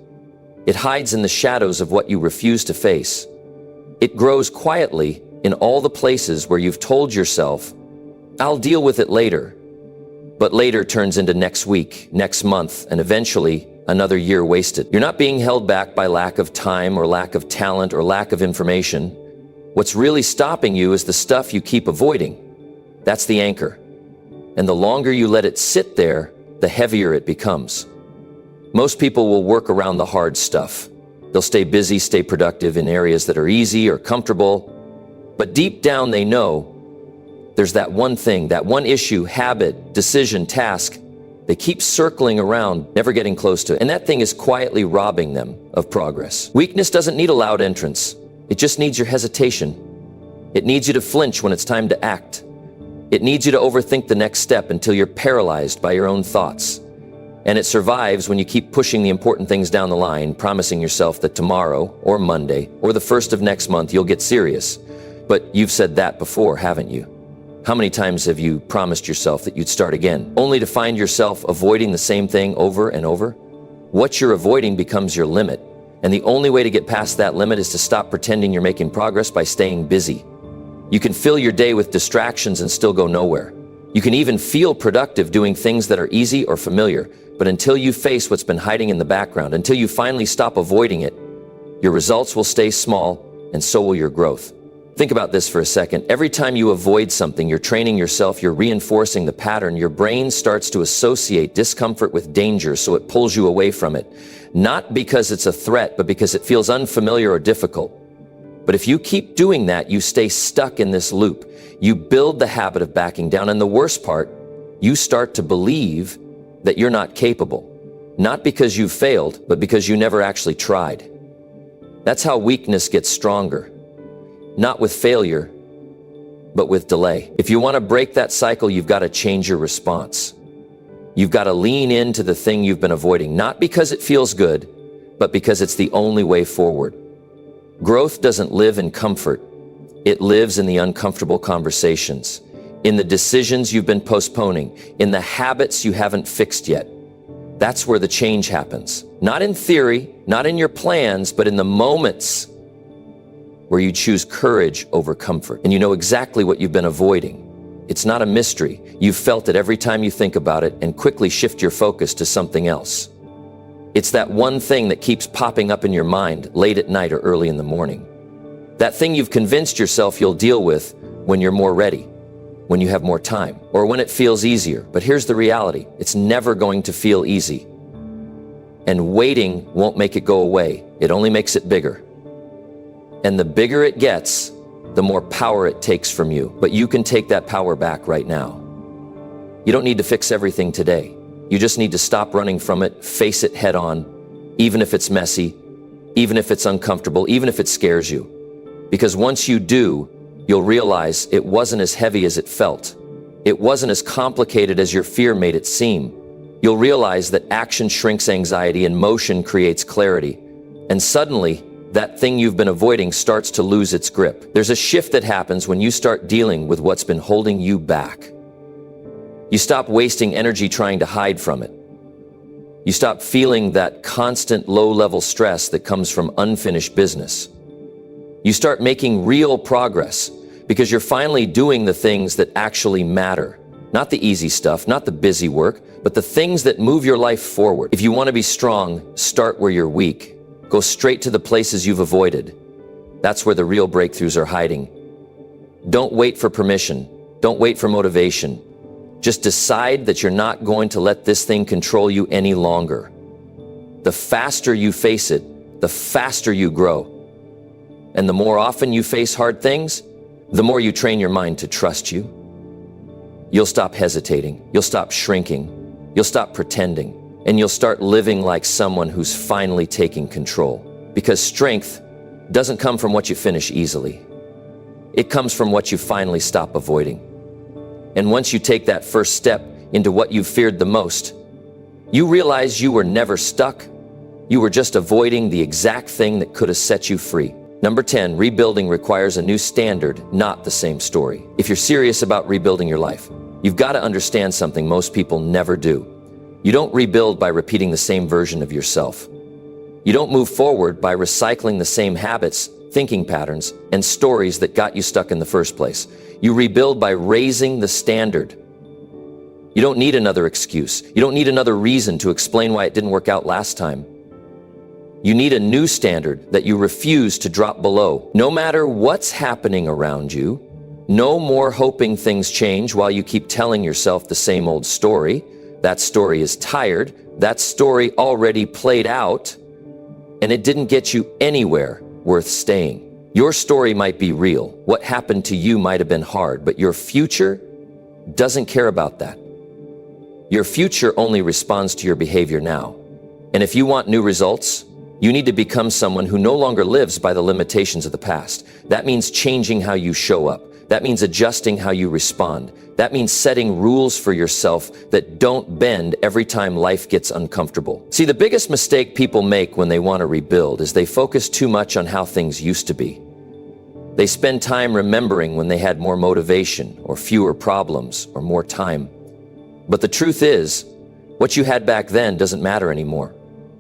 It hides in the shadows of what you refuse to face. It grows quietly in all the places where you've told yourself, "I'll deal with it later." But later turns into next week, next month, and eventually another year wasted. You're not being held back by lack of time or lack of talent or lack of information. What's really stopping you is the stuff you keep avoiding. That's the anchor. And the longer you let it sit there, the heavier it becomes. Most people will work around the hard stuff. They'll stay busy, stay productive in areas that are easy or comfortable. But deep down they know there's that one thing, that one issue, habit, decision, task they keep circling around, never getting close to it. And that thing is quietly robbing them of progress. Weakness doesn't need a loud entrance. It just needs your hesitation. It needs you to flinch when it's time to act. It needs you to overthink the next step until you're paralyzed by your own thoughts. And it survives when you keep pushing the important things down the line, promising yourself that tomorrow or Monday or the first of next month you'll get serious. But you've said that before, haven't you? How many times have you promised yourself that you'd start again, only to find yourself avoiding the same thing over and over? What you're avoiding becomes your limit. And the only way to get past that limit is to stop pretending you're making progress by staying busy. You can fill your day with distractions and still go nowhere. You can even feel productive doing things that are easy or familiar, but until you face what's been hiding in the background, until you finally stop avoiding it, your results will stay small, and so will your growth. Think about this for a second. Every time you avoid something, you're training yourself, you're reinforcing the pattern. Your brain starts to associate discomfort with danger, so it pulls you away from it. Not because it's a threat, but because it feels unfamiliar or difficult. But if you keep doing that, you stay stuck in this loop. You build the habit of backing down, and the worst part, you start to believe that you're not capable. Not because you failed, but because you never actually tried. That's how weakness gets stronger. Not with failure, but with delay. If you want to break that cycle, you've got to change your response. You've got to lean into the thing you've been avoiding, not because it feels good, but because it's the only way forward. Growth doesn't live in comfort. It lives in the uncomfortable conversations, in the decisions you've been postponing, in the habits you haven't fixed yet. That's where the change happens. Not in theory, not in your plans, but in the moments where you choose courage over comfort. And you know exactly what you've been avoiding. It's not a mystery. You've felt it every time you think about it and quickly shift your focus to something else. It's that one thing that keeps popping up in your mind late at night or early in the morning. That thing you've convinced yourself you'll deal with when you're more ready, when you have more time, or when it feels easier. But here's the reality. It's never going to feel easy. And waiting won't make it go away. It only makes it bigger. And the bigger it gets, the more power it takes from you. But you can take that power back right now. You don't need to fix everything today. You just need to stop running from it, face it head on, even if it's messy, even if it's uncomfortable, even if it scares you. Because once you do, you'll realize it wasn't as heavy as it felt. It wasn't as complicated as your fear made it seem. You'll realize that action shrinks anxiety and motion creates clarity. And suddenly, that thing you've been avoiding starts to lose its grip. There's a shift that happens when you start dealing with what's been holding you back. You stop wasting energy trying to hide from it. You stop feeling that constant low-level stress that comes from unfinished business. You start making real progress because you're finally doing the things that actually matter. Not the easy stuff, not the busy work, but the things that move your life forward. If you want to be strong, start where you're weak. Go straight to the places you've avoided. That's where the real breakthroughs are hiding. Don't wait for permission. Don't wait for motivation. Just decide that you're not going to let this thing control you any longer. The faster you face it, the faster you grow. And the more often you face hard things, the more you train your mind to trust you. You'll stop hesitating. You'll stop shrinking. You'll stop pretending. And you'll start living like someone who's finally taking control. Because strength doesn't come from what you finish easily. It comes from what you finally stop avoiding. And once you take that first step into what you feared the most, you realize you were never stuck. You were just avoiding the exact thing that could have set you free. Number 10, rebuilding requires a new standard, not the same story. If you're serious about rebuilding your life, you've got to understand something most people never do. You don't rebuild by repeating the same version of yourself. You don't move forward by recycling the same habits, thinking patterns, and stories that got you stuck in the first place. You rebuild by raising the standard. You don't need another excuse. You don't need another reason to explain why it didn't work out last time. You need a new standard that you refuse to drop below. No matter what's happening around you, no more hoping things change while you keep telling yourself the same old story. That story is tired. That story already played out, and it didn't get you anywhere worth staying. Your story might be real. What happened to you might have been hard, but your future doesn't care about that. Your future only responds to your behavior now. And if you want new results, you need to become someone who no longer lives by the limitations of the past. That means changing how you show up. That means adjusting how you respond. That means setting rules for yourself that don't bend every time life gets uncomfortable. See, the biggest mistake people make when they want to rebuild is they focus too much on how things used to be. They spend time remembering when they had more motivation or fewer problems or more time. But the truth is, what you had back then doesn't matter anymore.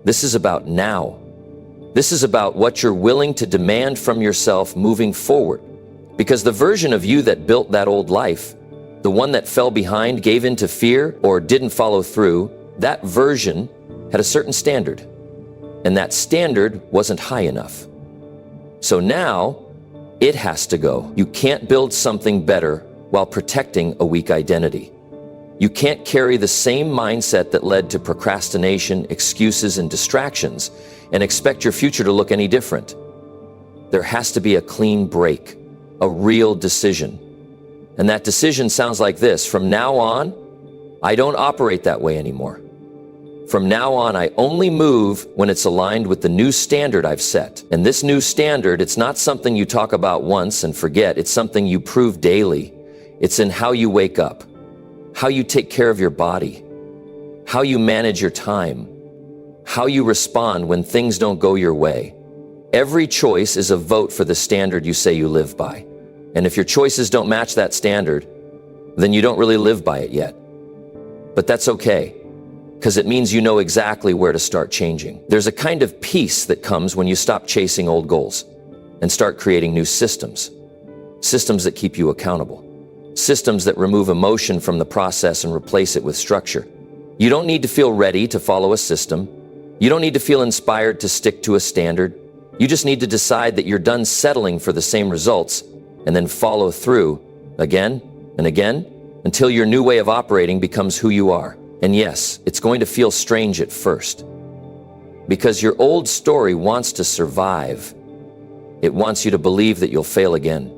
This is about now. This is about what you're willing to demand from yourself moving forward. Because the version of you that built that old life The one that fell behind, gave in to fear, or didn't follow through, that version had a certain standard. And that standard wasn't high enough. So now, it has to go. You can't build something better while protecting a weak identity. You can't carry the same mindset that led to procrastination, excuses, and distractions and expect your future to look any different. There has to be a clean break, a real decision. And that decision sounds like this: from now on, I don't operate that way anymore. From now on, I only move when it's aligned with the new standard I've set. And this new standard, it's not something you talk about once and forget. It's something you prove daily. It's in how you wake up, how you take care of your body, how you manage your time, how you respond when things don't go your way. Every choice is a vote for the standard you say you live by. And if your choices don't match that standard, then you don't really live by it yet. But that's okay, because it means you know exactly where to start changing. There's a kind of peace that comes when you stop chasing old goals and start creating new systems. Systems that keep you accountable. Systems that remove emotion from the process and replace it with structure. You don't need to feel ready to follow a system. You don't need to feel inspired to stick to a standard. You just need to decide that you're done settling for the same results and then follow through again and again until your new way of operating becomes who you are. And yes, it's going to feel strange at first, because your old story wants to survive. It wants you to believe that you'll fail again.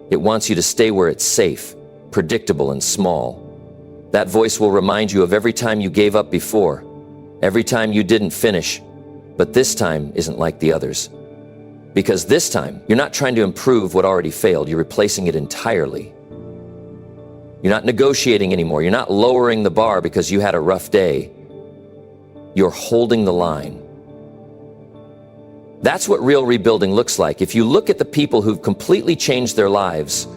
It wants you to stay where it's safe, predictable, and small. That voice will remind you of every time you gave up before, every time you didn't finish, but this time isn't like the others. Because this time, you're not trying to improve what already failed, you're replacing it entirely. You're not negotiating anymore, you're not lowering the bar because you had a rough day. You're holding the line. That's what real rebuilding looks like. If you look at the people who've completely changed their lives,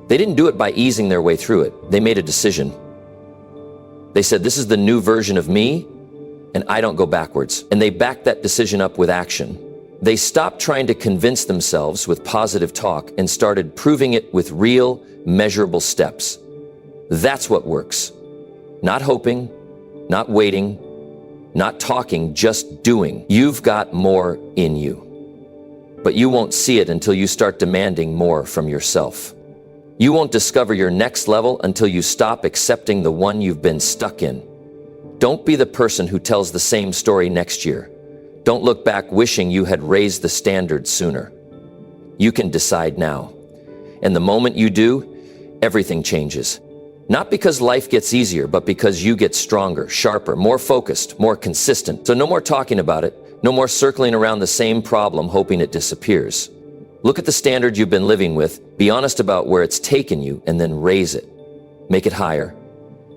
they didn't do it by easing their way through it. They made a decision. They said, this is the new version of me, and I don't go backwards. And they backed that decision up with action. They stopped trying to convince themselves with positive talk and started proving it with real, measurable steps. That's what works. Not hoping, not waiting, not talking, just doing. You've got more in you. But you won't see it until you start demanding more from yourself. You won't discover your next level until you stop accepting the one you've been stuck in. Don't be the person who tells the same story next year. Don't look back wishing you had raised the standard sooner. You can decide now. And the moment you do, everything changes. Not because life gets easier, but because you get stronger, sharper, more focused, more consistent. So no more talking about it, no more circling around the same problem hoping it disappears. Look at the standard you've been living with, be honest about where it's taken you, and then raise it. Make it higher.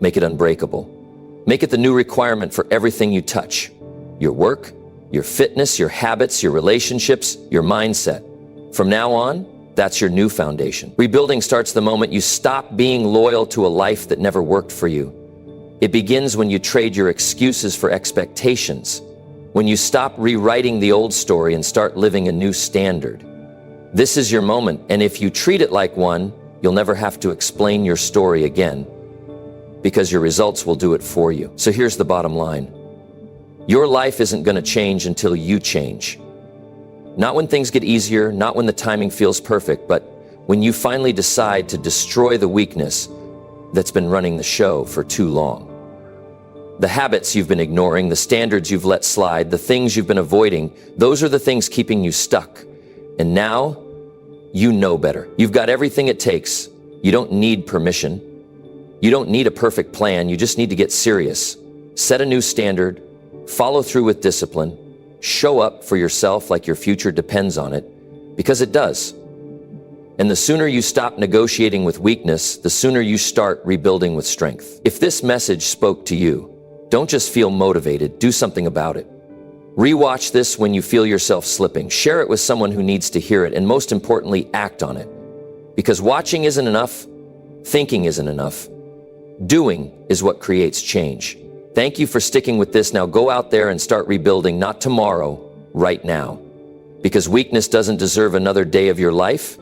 Make it unbreakable. Make it the new requirement for everything you touch. Your work, your fitness, your habits, your relationships, your mindset. From now on, that's your new foundation. Rebuilding starts the moment you stop being loyal to a life that never worked for you. It begins when you trade your excuses for expectations, when you stop rewriting the old story and start living a new standard. This is your moment, and if you treat it like one, you'll never have to explain your story again, because your results will do it for you. So here's the bottom line. Your life isn't going to change until you change. Not when things get easier, not when the timing feels perfect, but when you finally decide to destroy the weakness that's been running the show for too long. The habits you've been ignoring, the standards you've let slide, the things you've been avoiding, those are the things keeping you stuck. And now, you know better. You've got everything it takes. You don't need permission. You don't need a perfect plan. You just need to get serious. Set a new standard. Follow through with discipline. Show up for yourself like your future depends on it, because it does. And the sooner you stop negotiating with weakness, the sooner you start rebuilding with strength. If this message spoke to you, don't just feel motivated, do something about it. Rewatch this when you feel yourself slipping. Share it with someone who needs to hear it, and most importantly, act on it. Because watching isn't enough, thinking isn't enough. Doing is what creates change. Thank you for sticking with this. Now go out there and start rebuilding, not tomorrow, right now. Because weakness doesn't deserve another day of your life.